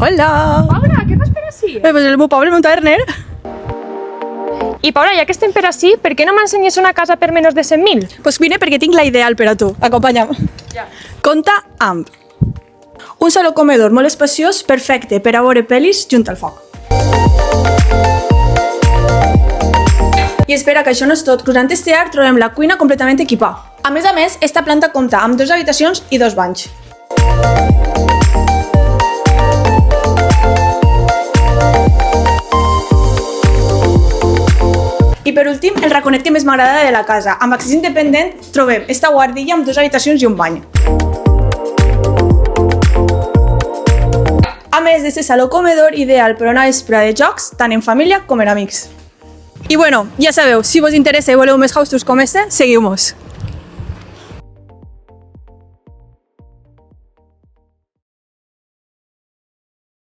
Hola! Paula, què fas per ací? Pues el meu poble, el meu taverner. I Paula, ja que estem per ací, per què no m'ensenyes una casa per menys de 100.000? Pues vine perquè tinc la ideal per a tu. Acompanya'm. Ja. Compta amb un saló comedor molt espaciós, perfecte per a veure pel·lis junt al foc. I espera que això no és tot. Cruzant este arc trobem la cuina completament equipada. A més, esta planta compta amb 2 habitacions i 2 banys. I per últim, el raconet que més m'agrada de la casa. Amb accés independent trobem esta guardilla amb 2 habitacions i un bany. A més d'este saló comedor ideal per una vesprada de jocs, tant en família com en amics. I bueno, ja sabeu, si vos interessa i voleu més houses com este, seguiu-nos.